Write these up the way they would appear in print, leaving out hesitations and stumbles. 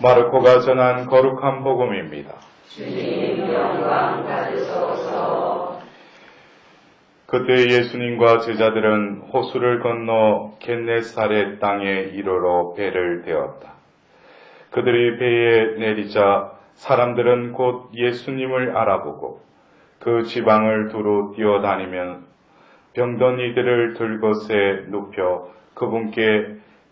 마르코가 전한 거룩한 복음입니다. 주님 영광 받으소서. 그때 예수님과 제자들은 호수를 건너 겟네사렛 땅에 이르러 배를 태웠다. 그들이 배에 내리자 사람들은 곧 예수님을 알아보고 그 지방을 두루 뛰어다니면 병든 이들을 들것에 눕혀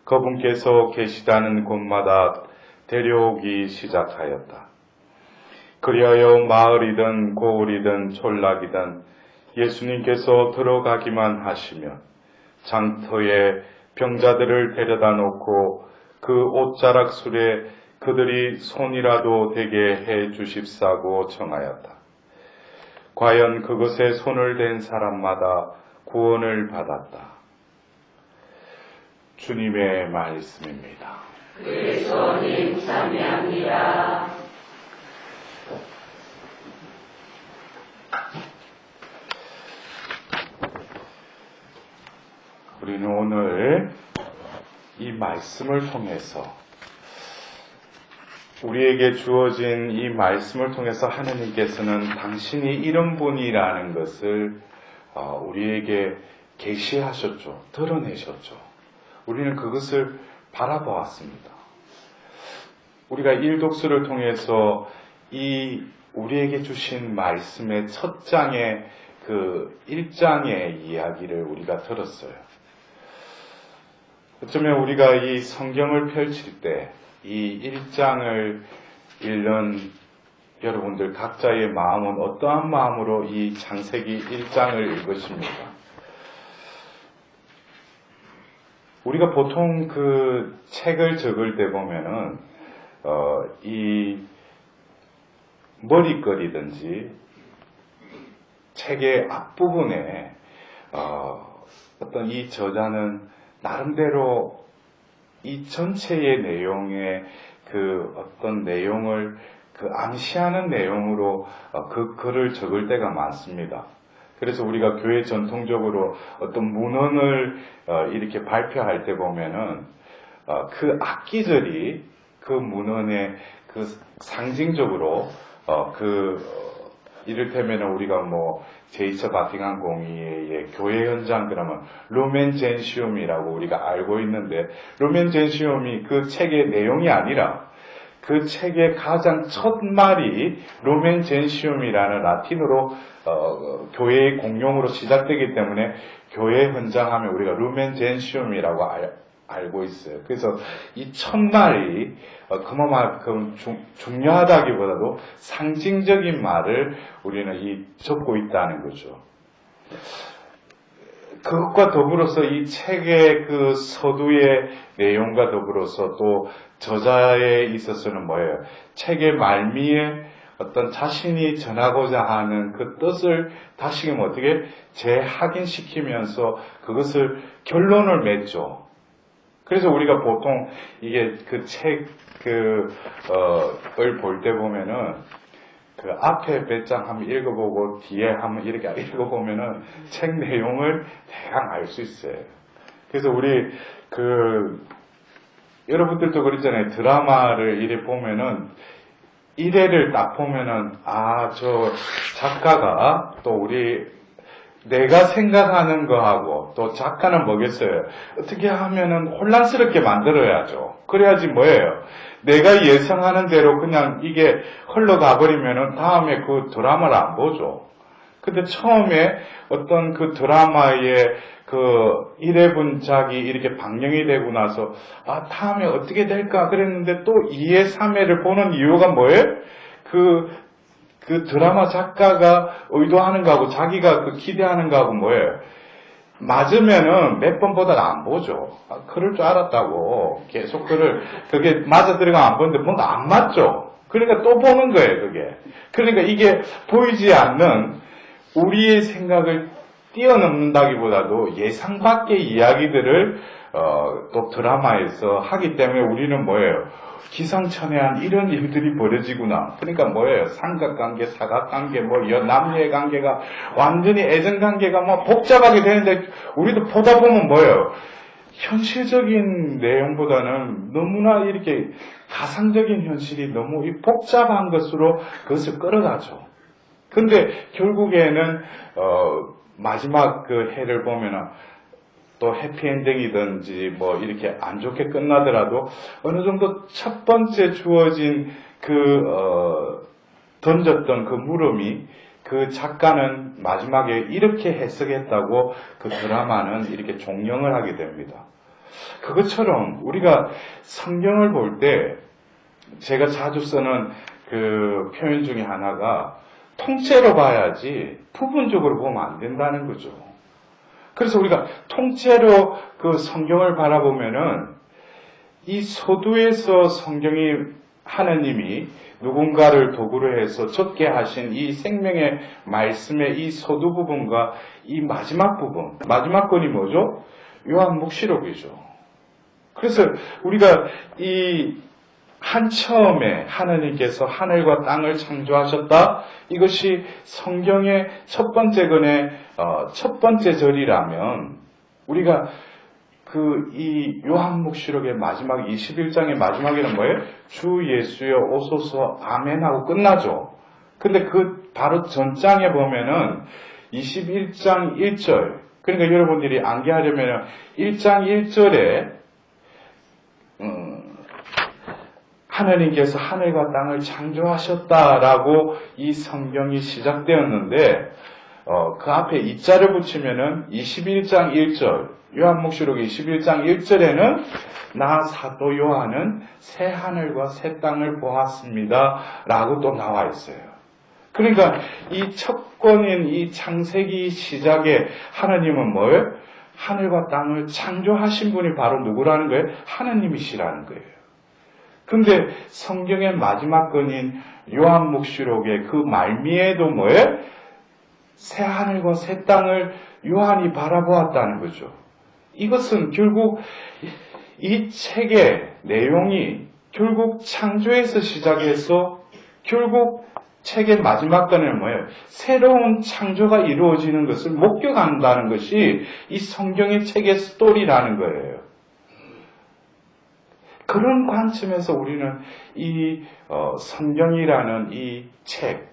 그분께서 계시다는 곳마다 데려오기 시작하였다. 그리하여 마을이든 고을이든 촌락이든 예수님께서 들어가기만 하시면 장터에 병자들을 데려다 놓고 그 옷자락술에 그들이 손이라도 대게 해 주십사고 청하였다. 과연 그것에 손을 댄 사람마다 구원을 받았다. 주님의 말씀입니다. 그리스도님 찬양합니다. 우리는 오늘 이 말씀을 통해서 우리에게 주어진 이 말씀을 통해서 하느님께서는 당신이 이런 분이라는 것을 우리에게 계시하셨죠. 드러내셨죠. 우리는 그것을 바라보았습니다. 우리가 일독서를 통해서 이 우리에게 주신 말씀의 첫 장의 그 1장의 이야기를 우리가 들었어요. 어쩌면 우리가 이 성경을 펼칠 때 이 1장을 읽는 여러분들 각자의 마음은 어떠한 마음으로 이 창세기 1장을 읽으십니까? 우리가 보통 그 책을 적을 때 보면은 이 머리글이든지 책의 앞부분에 어떤 이 저자는 나름대로 이 전체의 내용의 그 어떤 내용을 그 암시하는 내용으로 그 글을 적을 때가 많습니다. 그래서 우리가 교회 전통적으로 어떤 문헌을 이렇게 발표할 때 보면은 그 악기들이 그 문헌의 그 상징적으로 이를테면 우리가 뭐 제2차 바티칸 공의의 교회 현장 그러면 루멘 젠시움이라고 우리가 알고 있는데 루멘 젠시움이 그 책의 내용이 아니라 그 책의 가장 첫 말이 루멘 젠시움이라는 라틴어로 교회의 공용으로 시작되기 때문에 교회 현장 하면 우리가 루멘 젠시움이라고 알고 있어요. 그래서 이 첫말이 그만큼 중요하다기보다도 상징적인 말을 우리는 적고 있다는 거죠. 그것과 더불어서 이 책의 그 서두의 내용과 더불어서 또 저자에 있어서는 뭐예요? 책의 말미에 어떤 자신이 전하고자 하는 그 뜻을 다시금 어떻게 재확인시키면서 그것을 결론을 맺죠. 그래서 우리가 보통 이게 그 책을 볼 때 보면은 그 앞에 배짱 한번 읽어보고 뒤에 한번 이렇게 읽어보면은 책 내용을 대강 알 수 있어요. 그래서 우리 여러분들도 그러잖아요. 드라마를 이래 보면은 1회를 딱 보면은 저 작가가 또 내가 생각하는 거하고 또 작가는 뭐겠어요? 어떻게 하면은 혼란스럽게 만들어야죠. 그래야지 뭐예요? 내가 예상하는 대로 그냥 이게 흘러가 버리면은 다음에 그 드라마를 안 보죠. 근데 처음에 어떤 그 드라마의 그 1회분작이 이렇게 방영이 되고 나서 다음에 어떻게 될까 그랬는데 또 2회, 3회를 보는 이유가 뭐예요? 그 드라마 작가가 의도하는 거하고 자기가 기대하는 거하고 뭐예요? 맞으면은 몇 번 보다가 안 보죠. 그럴 줄 알았다고. 계속 그게 맞아 들어가면 안 보는데 뭔가 안 맞죠. 그러니까 또 보는 거예요, 그게. 그러니까 이게 보이지 않는 우리의 생각을 뛰어넘는다기보다도 예상 밖의 이야기들을 또 드라마에서 하기 때문에 우리는 뭐예요? 기상천외한 이런 일들이 벌어지구나. 그러니까 뭐예요? 삼각관계, 사각관계, 남녀의 관계가 완전히 애정관계가 복잡하게 되는데 우리도 보다 보면 뭐예요? 현실적인 내용보다는 너무나 이렇게 가상적인 현실이 너무 복잡한 것으로 그것을 끌어가죠. 근데 결국에는 마지막 그 해를 보면은 또 해피엔딩이든지 뭐 이렇게 안 좋게 끝나더라도 어느 정도 첫 번째 주어진 던졌던 그 물음이 그 작가는 마지막에 이렇게 해석했다고 그 드라마는 이렇게 종영을 하게 됩니다. 그것처럼 우리가 성경을 볼 때 제가 자주 쓰는 그 표현 중에 하나가 통째로 봐야지 부분적으로 보면 안 된다는 거죠. 그래서 우리가 통째로 그 성경을 바라보면은 이 서두에서 성경이 하나님이 누군가를 도구로 해서 적게 하신 이 생명의 말씀의 이 서두 부분과 이 마지막 부분, 마지막 건이 뭐죠? 요한묵시록이죠. 그래서 우리가 이 한 처음에 하나님께서 하늘과 땅을 창조하셨다. 이것이 성경의 첫 번째 건의 첫 번째 절이라면 우리가 이 요한묵시록의 마지막 21장의 마지막에는 뭐예요? 주 예수여 오소서 아멘 하고 끝나죠. 근데 그 바로 전장에 보면은 21장 1절. 그러니까 여러분들이 암기하려면 1장 1절에 하나님께서 하늘과 땅을 창조하셨다라고 이 성경이 시작되었는데 그 앞에 이자를 붙이면은 21장 1절 요한묵시록 21장 1절에는 나 사도 요한은 새 하늘과 새 땅을 보았습니다 라고 또 나와 있어요. 그러니까 이 첫 권인 이 창세기 시작에 하나님은 뭐예요? 하늘과 땅을 창조하신 분이 바로 누구라는 거예요? 하나님이시라는 거예요. 근데 성경의 마지막 건인 요한묵시록의 그 말미에도 뭐예요? 새 하늘과 새 땅을 요한이 바라보았다는 거죠. 이것은 결국 이 책의 내용이 결국 창조에서 시작해서 결국 책의 마지막 건은 뭐예요? 새로운 창조가 이루어지는 것을 목격한다는 것이 이 성경의 책의 스토리라는 거예요. 그런 관점에서 우리는 이 성경이라는 이 책,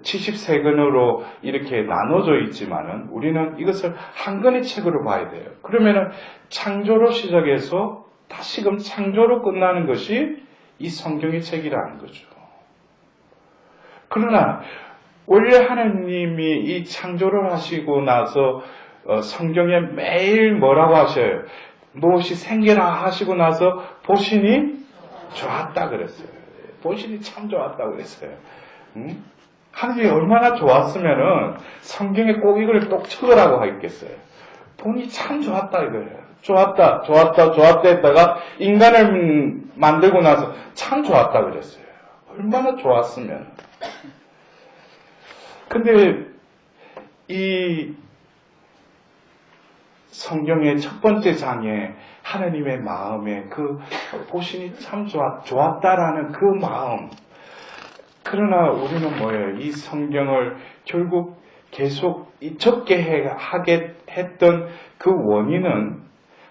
73권으로 이렇게 나눠져 있지만은 우리는 이것을 한 권의 책으로 봐야 돼요. 그러면은 창조로 시작해서 다시금 창조로 끝나는 것이 이 성경의 책이라는 거죠. 그러나 원래 하나님이 이 창조를 하시고 나서 성경에 매일 뭐라고 하셔요? 무엇이 생겨라 하시고 나서 보시니 좋았다 그랬어요. 보시니 참 좋았다 그랬어요. 하나님이 얼마나 좋았으면은 성경에 꼭 이걸 똑 적으라고 하겠어요. 보니 참 좋았다 이거예요. 좋았다 했다가 인간을 만들고 나서 참 좋았다 그랬어요. 얼마나 좋았으면. 근데 이 성경의 첫 번째 장에 하나님의 마음에 그 보시니 참 좋았다라는 그 마음. 그러나 우리는 뭐예요? 이 성경을 결국 계속 적게 하게 했던 그 원인은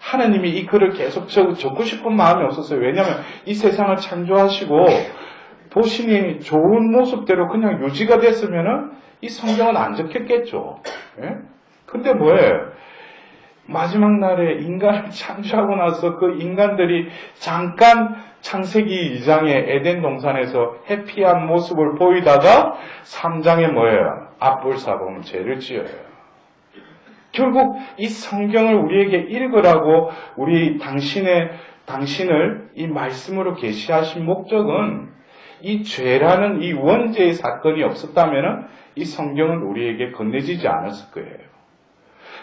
하나님이 이 글을 계속 적고 싶은 마음이 없었어요. 왜냐하면 이 세상을 창조하시고 보시니 좋은 모습대로 그냥 유지가 됐으면은 이 성경은 안 적혔겠죠. 예? 근데 뭐예요? 마지막 날에 인간을 창조하고 나서 그 인간들이 잠깐 창세기 2장의 에덴 동산에서 해피한 모습을 보이다가 3장에 뭐예요? 앞불사범 죄를 지어요. 결국 이 성경을 우리에게 읽으라고 당신을 이 말씀으로 계시하신 목적은 이 죄라는 이 원죄의 사건이 없었다면 이 성경은 우리에게 건네지지 않았을 거예요.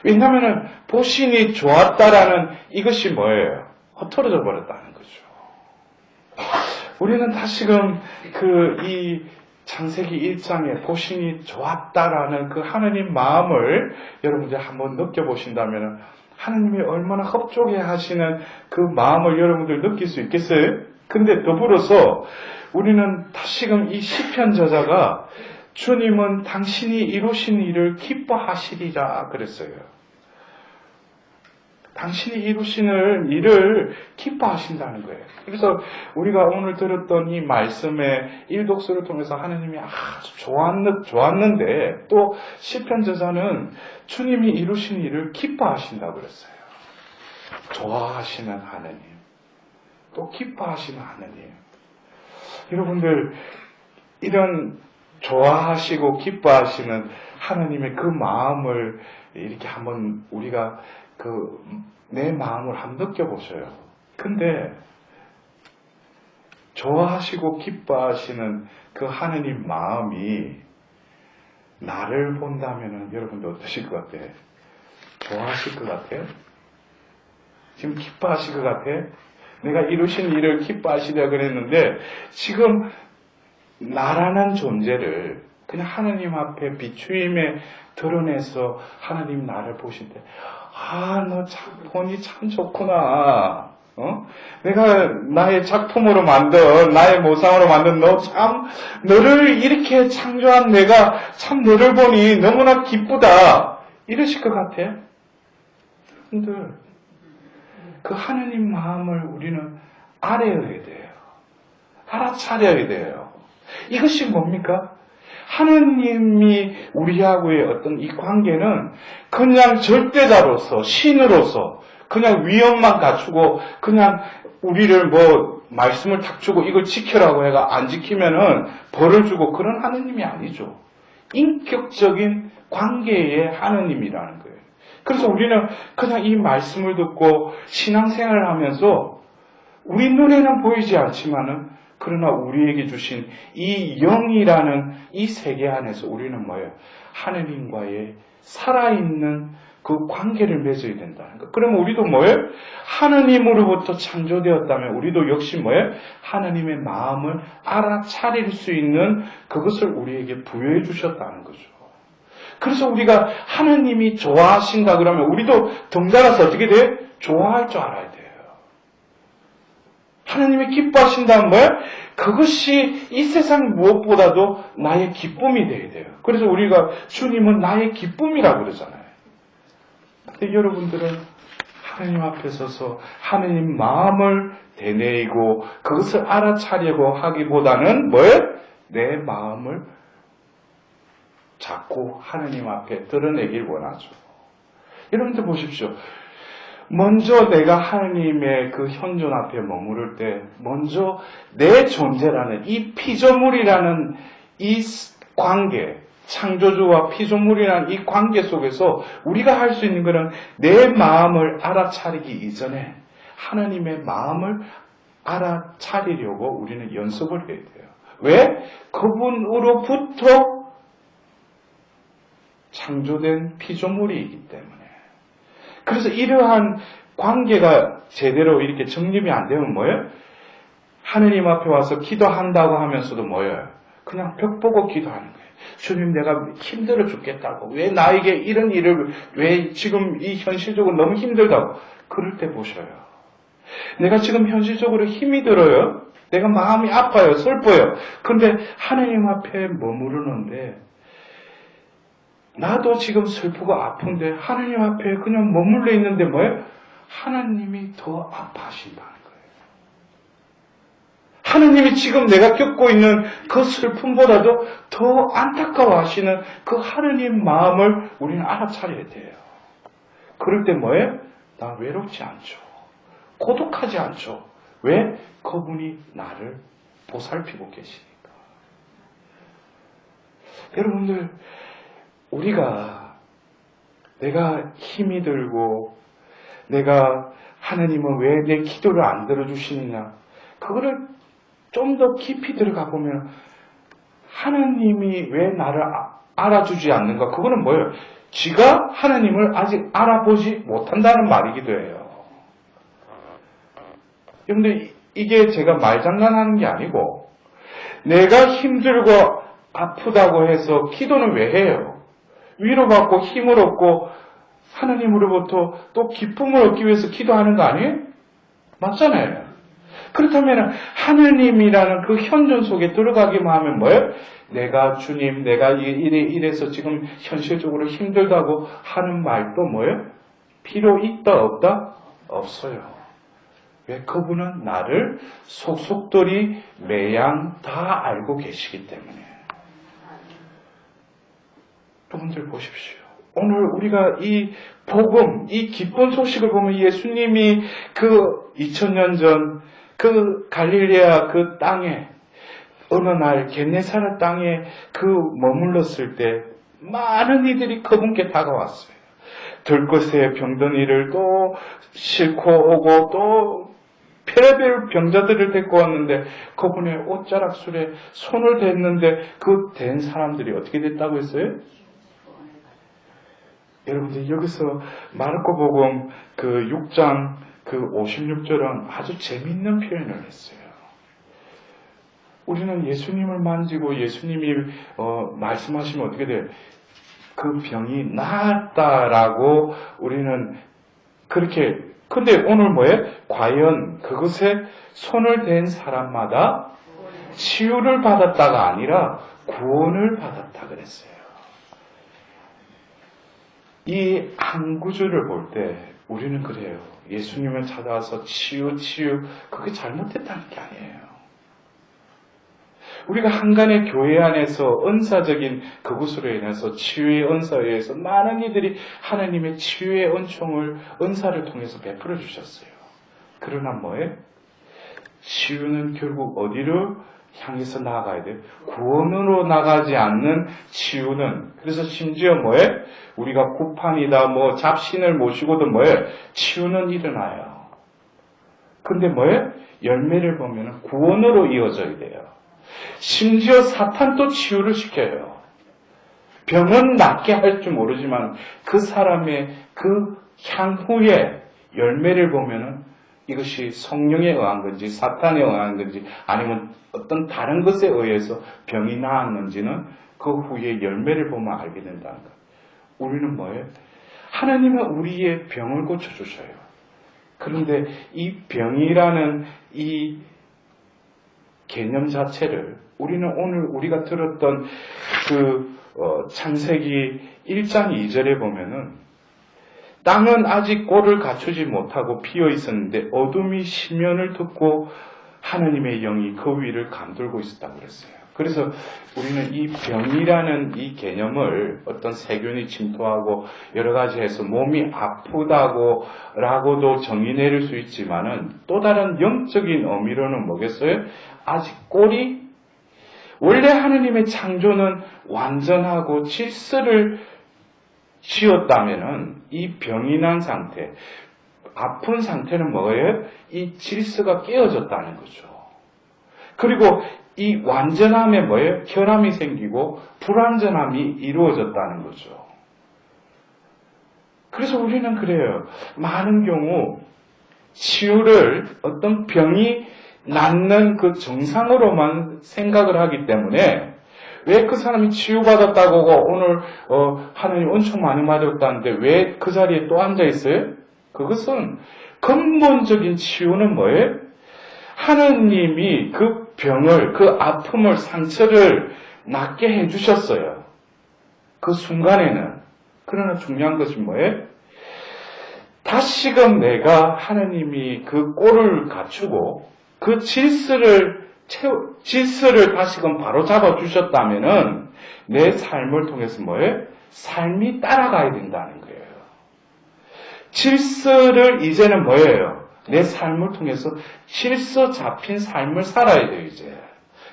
왜냐하면 보시니 좋았다라는 이것이 뭐예요? 헛털어져 버렸다는 거죠. 우리는 다시금 이 창세기 1장에 보시니 좋았다라는 그 하나님 마음을 여러분들 한번 느껴보신다면 하나님이 얼마나 흡족해 하시는 그 마음을 여러분들 느낄 수 있겠어요? 근데 더불어서 우리는 다시금 이 시편 저자가 주님은 당신이 이루신 일을 기뻐하시리라 그랬어요. 당신이 이루시는 일을 기뻐하신다는 거예요. 그래서 우리가 오늘 들었던 이 말씀의 일독서를 통해서 하나님이 아주 좋았는데 또 시편 저자는 주님이 이루신 일을 기뻐하신다고 그랬어요. 좋아하시는 하나님, 또 기뻐하시는 하나님. 여러분들 이런 좋아하시고 기뻐하시는 하나님의 그 마음을 이렇게 한번 우리가 내 마음을 한번 느껴보셔요. 근데 좋아하시고 기뻐하시는 그 하나님 마음이 나를 본다면 여러분들 어떠실 것 같아요? 좋아하실 것 같아요? 지금 기뻐하실 것 같아요? 내가 이루신 일을 기뻐하시려고 그랬는데 지금 나라는 존재를 그냥 하나님 앞에 비추임에 드러내서 하나님 나를 보실 때 너 참 본이 참 좋구나. 내가 나의 작품으로 만든 나의 모상으로 만든 너를 이렇게 창조한 내가 참 너를 보니 너무나 기쁘다. 이러실 것 같아요? 여러분들 그 하나님 마음을 우리는 알아야 돼요. 알아차려야 돼요. 이것이 뭡니까? 하느님이 우리하고의 어떤 이 관계는 그냥 절대자로서, 신으로서, 그냥 위엄만 갖추고, 그냥 우리를 말씀을 탁 주고 이걸 지켜라고 해가 안 지키면은 벌을 주고 그런 하느님이 아니죠. 인격적인 관계의 하느님이라는 거예요. 그래서 우리는 그냥 이 말씀을 듣고 신앙생활을 하면서 우리 눈에는 보이지 않지만은 그러나 우리에게 주신 이 영이라는 이 세계 안에서 우리는 뭐예요? 하느님과의 살아있는 그 관계를 맺어야 된다는 거. 그러면 우리도 뭐예요? 하느님으로부터 창조되었다면 우리도 역시 뭐예요? 하느님의 마음을 알아차릴 수 있는 그것을 우리에게 부여해 주셨다는 거죠. 그래서 우리가 하느님이 좋아하신다 그러면 우리도 덩달아서 어떻게 돼요? 좋아할 줄 알아야 돼요. 하나님이 기뻐하신다는 뭐예요? 그것이 이 세상 무엇보다도 나의 기쁨이 되어야 돼요. 그래서 우리가 주님은 나의 기쁨이라고 그러잖아요. 근데 여러분들은 하나님 앞에 서서 하나님 마음을 되뇌이고 그것을 알아차리고 하기보다는 뭐예요? 내 마음을 자꾸 하나님 앞에 드러내길 원하죠. 여러분들 보십시오. 먼저 내가 하나님의 그 현존 앞에 머무를 때 먼저 내 존재라는 이 피조물이라는 이 관계, 창조주와 피조물이라는 이 관계 속에서 우리가 할 수 있는 것은 내 마음을 알아차리기 이전에 하나님의 마음을 알아차리려고 우리는 연습을 해야 돼요. 왜? 그분으로부터 창조된 피조물이기 때문에. 그래서 이러한 관계가 제대로 이렇게 정립이 안 되면 뭐예요? 하느님 앞에 와서 기도한다고 하면서도 뭐예요? 그냥 벽 보고 기도하는 거예요. 주님 내가 힘들어 죽겠다고. 왜 나에게 이런 일을 왜 지금 이 현실적으로 너무 힘들다고. 그럴 때 보셔요. 내가 지금 현실적으로 힘이 들어요. 내가 마음이 아파요. 슬퍼요. 그런데 하느님 앞에 머무르는데 나도 지금 슬프고 아픈데 하나님 앞에 그냥 머물러 있는데 뭐예요? 하나님이 더 아파하신다는 거예요. 하나님이 지금 내가 겪고 있는 그 슬픔보다도 더 안타까워하시는 그 하나님 마음을 우리는 알아차려야 돼요. 그럴 때 뭐예요? 나 외롭지 않죠. 고독하지 않죠. 왜? 그분이 나를 보살피고 계시니까. 여러분들 내가 힘이 들고 내가 하나님은 왜 내 기도를 안 들어주시느냐 그거를 좀 더 깊이 들어가 보면 하나님이 왜 나를 알아주지 않는가 그거는 뭐예요? 지가 하나님을 아직 알아보지 못한다는 말이기도 해요. 그런데 이게 제가 말장난하는 게 아니고 내가 힘들고 아프다고 해서 기도는 왜 해요? 위로받고 힘을 얻고 하나님으로부터 또 기쁨을 얻기 위해서 기도하는 거 아니에요? 맞잖아요. 그렇다면 하느님이라는 그 현존 속에 들어가기만 하면 뭐예요? 내가 이래서 지금 현실적으로 힘들다고 하는 말도 뭐예요? 필요 있다 없다? 없어요. 왜? 그분은 나를 속속들이 매양 다 알고 계시기 때문에. 여러분들 보십시오. 오늘 우리가 이 복음, 이 기쁜 소식을 보면 예수님이 그 2000년 전 그 갈릴레아 그 땅에 어느 날 겟네사렛 땅에 그 머물렀을 때 많은 이들이 그분께 다가왔어요. 들것에 병든 이를 또 싣고 오고 또 별의별 병자들을 데리고 왔는데 그분의 옷자락술에 손을 댔는데 그 댄 사람들이 어떻게 됐다고 했어요? 여러분들 여기서 마르코복음 그 6장 그 56절은 아주 재미있는 표현을 했어요. 우리는 예수님을 만지고 예수님이 말씀하시면 어떻게 돼요? 그 병이 나았다라고 우리는 그렇게. 근데 오늘 뭐예요? 과연 그것에 손을 댄 사람마다 치유를 받았다가 아니라 구원을 받았다 그랬어요. 이 한 구절을 볼 때 우리는 그래요. 예수님을 찾아와서 치유 그게 잘못됐다는 게 아니에요. 우리가 한간의 교회 안에서 은사적인 그것으로 인해서 치유의 은사에 의해서 많은 이들이 하나님의 치유의 은사를 통해서 베풀어 주셨어요. 그러나 뭐예요? 치유는 결국 어디로 향해서 나아가야 돼요? 구원으로 나가지 않는 치유는. 그래서 심지어 뭐예요? 우리가 구판이다 뭐 잡신을 모시고도 뭐예요? 치유는 일어나요. 근데 뭐예요? 열매를 보면 구원으로 이어져야 돼요. 심지어 사탄도 치유를 시켜요. 병은 낫게 할 줄 모르지만 그 사람의 그 향후에 열매를 보면은 이것이 성령에 의한 건지 사탄에 의한 건지 아니면 어떤 다른 것에 의해서 병이 나았는지는 그 후에 열매를 보면 알게 된다는 것. 우리는 뭐예요? 하나님은 우리의 병을 고쳐주셔요. 그런데 이 병이라는 이 개념 자체를 우리는 오늘 우리가 들었던 그 창세기 1장 2절에 보면은 땅은 아직 꼴을 갖추지 못하고 비어 있었는데 어둠이 심연을 덮고 하나님의 영이 그 위를 감돌고 있었다고 그랬어요. 그래서 우리는 이 병이라는 이 개념을 어떤 세균이 침투하고 여러 가지 해서 몸이 아프다고 라고도 정의 내릴 수 있지만은 또 다른 영적인 의미로는 뭐겠어요? 아직 꼴이 원래 하나님의 창조는 완전하고 질서를 지었다면은 이 병이 난 상태, 아픈 상태는 뭐예요? 이 질서가 깨어졌다는 거죠. 그리고 이 완전함에 뭐예요? 혈압이 생기고 불완전함이 이루어졌다는 거죠. 그래서 우리는 그래요. 많은 경우 치유를 어떤 병이 낫는 그 정상으로만 생각을 하기 때문에 왜 그 사람이 치유받았다고 오늘 하나님 엄청 많이 맞았다는데 왜 그 자리에 또 앉아 있어요? 그것은 근본적인 치유는 뭐예요? 하나님이 그 병을, 그 아픔을, 상처를 낫게 해주셨어요. 그 순간에는. 그러나 중요한 것이 뭐예요? 다시금 내가 하나님이 그 꼴을 갖추고 그 질서를 다시금 바로 잡아주셨다면은 내 삶을 통해서 뭐예요? 삶이 따라가야 된다는 거예요. 질서를 이제는 뭐예요? 내 삶을 통해서 질서 잡힌 삶을 살아야 돼요, 이제.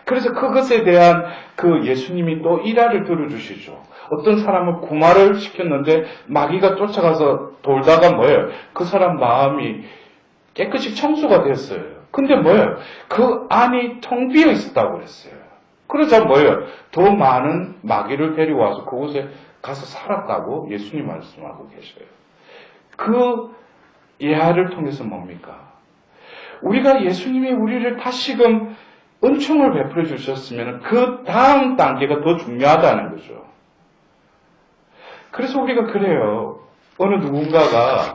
그래서 그것에 대한 그 예수님이 또 일화를 들어주시죠. 어떤 사람을 구마를 시켰는데 마귀가 쫓아가서 돌다가 뭐예요? 그 사람 마음이 깨끗이 청소가 됐어요. 근데 뭐예요? 그 안이 텅 비어 있었다고 그랬어요. 그러자 뭐예요? 더 많은 마귀를 데리고 와서 그곳에 가서 살았다고 예수님 말씀하고 계셔요. 그 예화를 통해서 뭡니까? 우리가 예수님이 우리를 다시금 은총을 베풀어 주셨으면 그 다음 단계가 더 중요하다는 거죠. 그래서 우리가 그래요. 어느 누군가가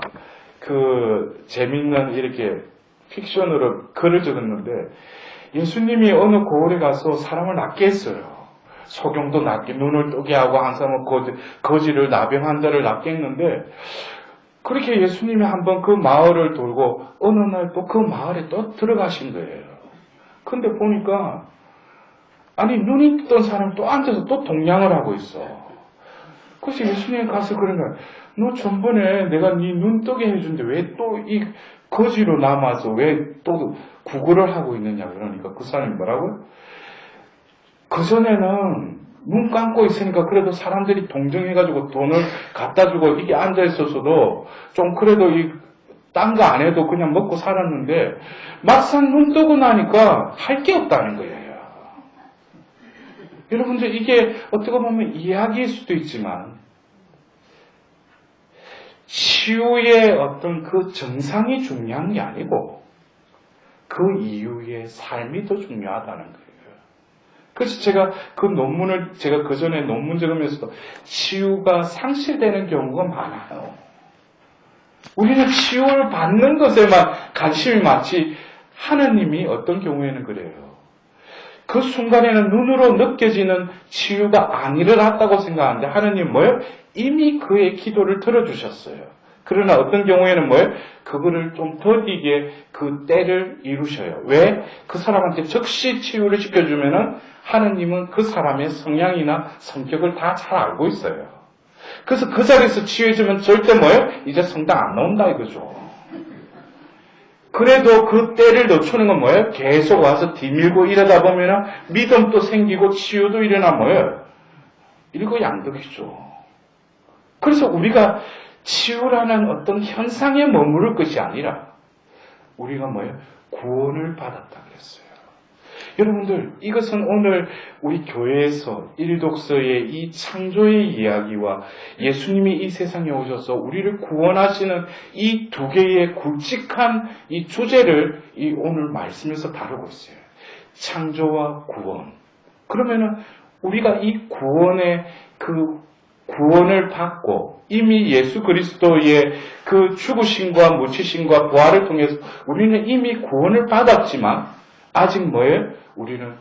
그 재밌는 이렇게 픽션으로 글을 적었는데 예수님이 어느 고을에 가서 사람을 낫게 했어요. 소경도 낫게 눈을 뜨게 하고 한 사람은 거지를 나병 환자를 낫게 했는데 그렇게 예수님이 한번 그 마을을 돌고 어느 날 또 그 마을에 또 들어가신 거예요. 근데 보니까 아니 눈이 뜬 사람이 또 앉아서 또 동냥을 하고 있어. 그래서 예수님이 가서 그런 거야. 너 전번에 내가 네 눈 뜨게 해준데 왜 또 이 거지로 남아서 왜 또 구걸을 하고 있느냐. 그러니까 그 사람이 뭐라고요? 그전에는 눈 감고 있으니까 그래도 사람들이 동정해가지고 돈을 갖다 주고 이게 앉아있었어도 좀 그래도 딴 거 안 해도 그냥 먹고 살았는데 막상 눈 뜨고 나니까 할 게 없다는 거예요. 여러분들 이게 어떻게 보면 이야기일 수도 있지만 치유의 어떤 그 정상이 중요한 게 아니고 그 이후의 삶이 더 중요하다는 거예요. 그래서 제가 그 논문을 제가 그 전에 논문 적으면서도 치유가 상실되는 경우가 많아요. 우리는 치유를 받는 것에만 관심이 많지 하나님이 어떤 경우에는 그래요. 그 순간에는 눈으로 느껴지는 치유가 안 일어났다고 생각하는데 하나님은 뭐예요? 이미 그의 기도를 들어주셨어요. 그러나 어떤 경우에는 뭐예요? 그거를 좀 더디게 그 때를 이루셔요. 왜? 그 사람한테 즉시 치유를 시켜주면은 하나님은 그 사람의 성향이나 성격을 다 잘 알고 있어요. 그래서 그 자리에서 치유해주면 절대 뭐예요? 이제 성당 안 나온다 이거죠. 그래도 그 때를 늦추는 건 뭐예요? 계속 와서 뒤밀고 이러다 보면 믿음도 생기고 치유도 일어나 뭐예요? 일거양득이죠. 그래서 우리가 치유라는 어떤 현상에 머무를 것이 아니라 우리가 뭐예요? 구원을 받았다 그랬어요. 여러분들 이것은 오늘 우리 교회에서 일독서의 이 창조의 이야기와 예수님이 이 세상에 오셔서 우리를 구원하시는 이 두 개의 굵직한 이 주제를 이 오늘 말씀에서 다루고 있어요. 창조와 구원. 그러면은 우리가 이 구원의 그 구원을 받고 이미 예수 그리스도의 그 죽으심과 묻히심과 부활을 통해서 우리는 이미 구원을 받았지만 아직 뭐예요? 우리는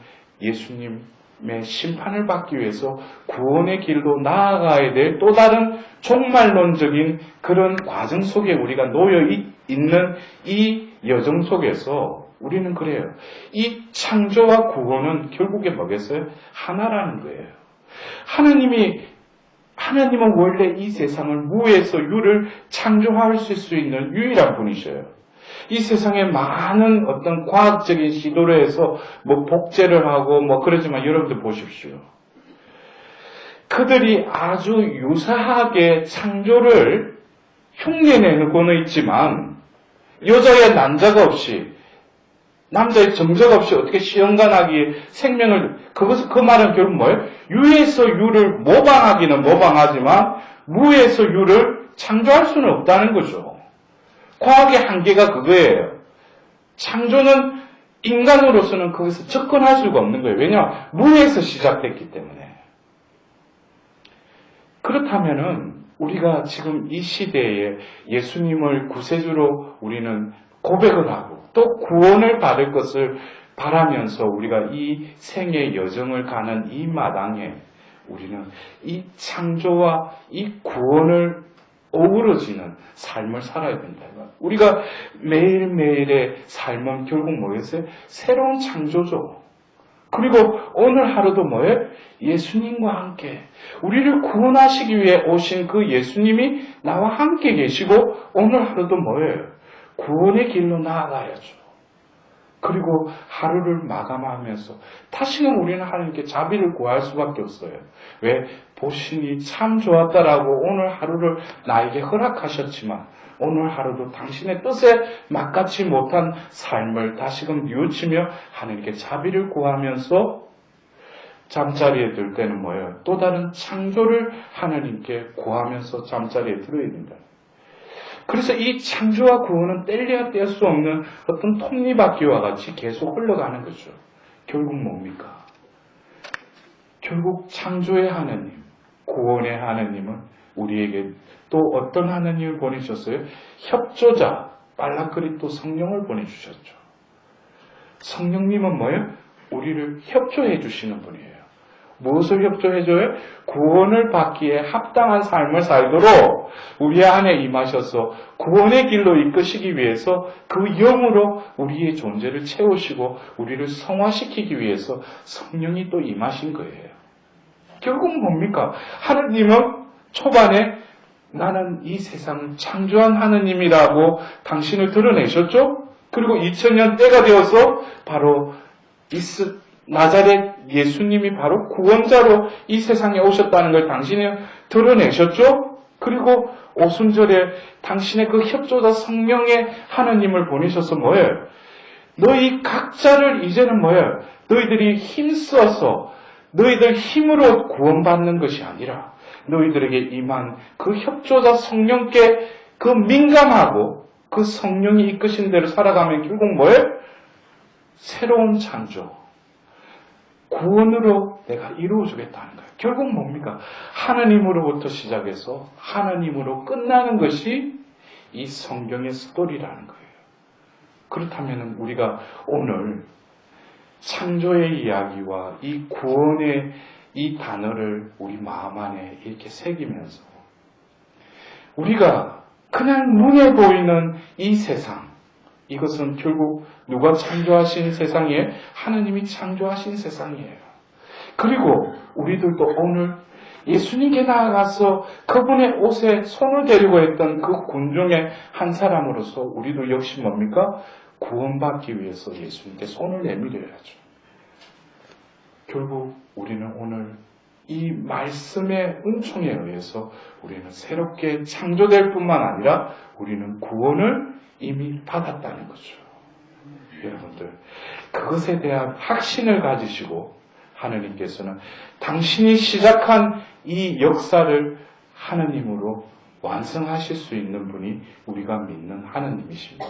예수님의 심판을 받기 위해서 구원의 길로 나아가야 될 또 다른 종말론적인 그런 과정 속에 우리가 놓여 있는 이 여정 속에서 우리는 그래요. 이 창조와 구원은 결국에 뭐겠어요? 하나라는 거예요. 하나님은 원래 이 세상을 무에서 유를 창조하실 수 있는 유일한 분이셔요. 이 세상에 많은 어떤 과학적인 시도를 해서 뭐 복제를 하고 뭐 그러지만 여러분들 보십시오. 그들이 아주 유사하게 창조를 흉내내고는 있지만 여자의 난자가 없이 남자의 정자가 없이 어떻게 시험관하기에 생명을 그 말은 결국 뭐예요? 유에서 유를 모방하기는 모방하지만 무에서 유를 창조할 수는 없다는 거죠. 과학의 한계가 그거예요. 창조는 인간으로서는 거기서 접근할 수가 없는 거예요. 왜냐하면 무에서 시작됐기 때문에. 그렇다면은 우리가 지금 이 시대에 예수님을 구세주로 우리는 고백을 하고 또 구원을 받을 것을 바라면서 우리가 이 생의 여정을 가는 이 마당에 우리는 이 창조와 이 구원을 어우러지는 삶을 살아야 된다. 우리가 매일매일의 삶은 결국 뭐였어요? 새로운 창조죠. 그리고 오늘 하루도 뭐예요? 예수님과 함께 우리를 구원하시기 위해 오신 그 예수님이 나와 함께 계시고 오늘 하루도 뭐예요? 구원의 길로 나아가야죠. 그리고 하루를 마감하면서 다시는 우리는 하나님께 자비를 구할 수밖에 없어요. 왜? 보시니 참 좋았다라고 오늘 하루를 나에게 허락하셨지만 오늘 하루도 당신의 뜻에 맞닿지 못한 삶을 다시금 뉘우치며 하나님께 자비를 구하면서 잠자리에 들 때는 뭐예요? 또 다른 창조를 하나님께 구하면서 잠자리에 들어야 된다. 그래서 이 창조와 구원은 뗄래야 뗄 수 없는 어떤 톱니바퀴와 같이 계속 흘러가는 거죠. 결국 뭡니까? 결국 창조의 하나님, 구원의 하나님은 우리에게 또 어떤 하나님을 보내셨어요? 협조자, 빨라크리토 성령을 보내주셨죠. 성령님은 뭐예요? 우리를 협조해 주시는 분이에요. 무엇을 협조해줘요? 구원을 받기에 합당한 삶을 살도록 우리 안에 임하셔서 구원의 길로 이끄시기 위해서 그 영으로 우리의 존재를 채우시고 우리를 성화시키기 위해서 성령이 또 임하신 거예요. 결국 뭡니까? 하느님은 초반에 나는 이 세상을 창조한 하느님이라고 당신을 드러내셨죠? 그리고 2000년 때가 되어서 바로 나자렛 예수님이 바로 구원자로 이 세상에 오셨다는 걸 당신이 드러내셨죠? 그리고 오순절에 당신의 그 협조자 성령의 하느님을 보내셔서 뭐예요? 너희 각자를 이제는 뭐예요? 너희들이 힘써서 너희들 힘으로 구원받는 것이 아니라 너희들에게 임한 그 협조자 성령께 그 민감하고 그 성령이 이끄신 대로 살아가면 결국 뭐예요? 새로운 창조, 구원으로 내가 이루어주겠다는 거예요. 결국 뭡니까? 하나님으로부터 시작해서 하나님으로 끝나는 것이 이 성경의 스토리라는 거예요. 그렇다면 우리가 오늘 창조의 이야기와 이 구원의 이 단어를 우리 마음 안에 이렇게 새기면서 우리가 그냥 눈에 보이는 이 세상, 이것은 결국 누가 창조하신 세상이에요? 하나님이 창조하신 세상이에요. 그리고 우리들도 오늘 예수님께 나아가서 그분의 옷에 손을 대려고 했던 그 군중의 한 사람으로서 우리도 역시 뭡니까? 구원받기 위해서 예수님께 손을 내밀어야죠. 결국 우리는 오늘 이 말씀의 은총에 의해서 우리는 새롭게 창조될 뿐만 아니라 우리는 구원을 이미 받았다는 거죠. 여러분들, 그것에 대한 확신을 가지시고 하느님께서는 당신이 시작한 이 역사를 하느님으로 완성하실 수 있는 분이 우리가 믿는 하느님이십니다.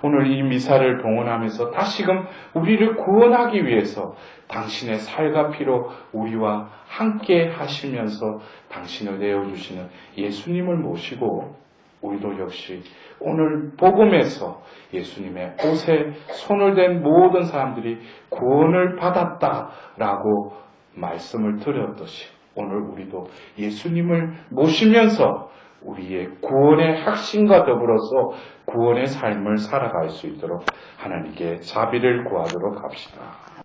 오늘 이 미사를 봉헌하면서 다시금 우리를 구원하기 위해서 당신의 살과 피로 우리와 함께 하시면서 당신을 내어주시는 예수님을 모시고 우리도 역시 오늘 복음에서 예수님의 옷에 손을 댄 모든 사람들이 구원을 받았다라고 말씀을 드렸듯이 오늘 우리도 예수님을 모시면서 우리의 구원의 확신과 더불어서 구원의 삶을 살아갈 수 있도록 하나님께 자비를 구하도록 합시다.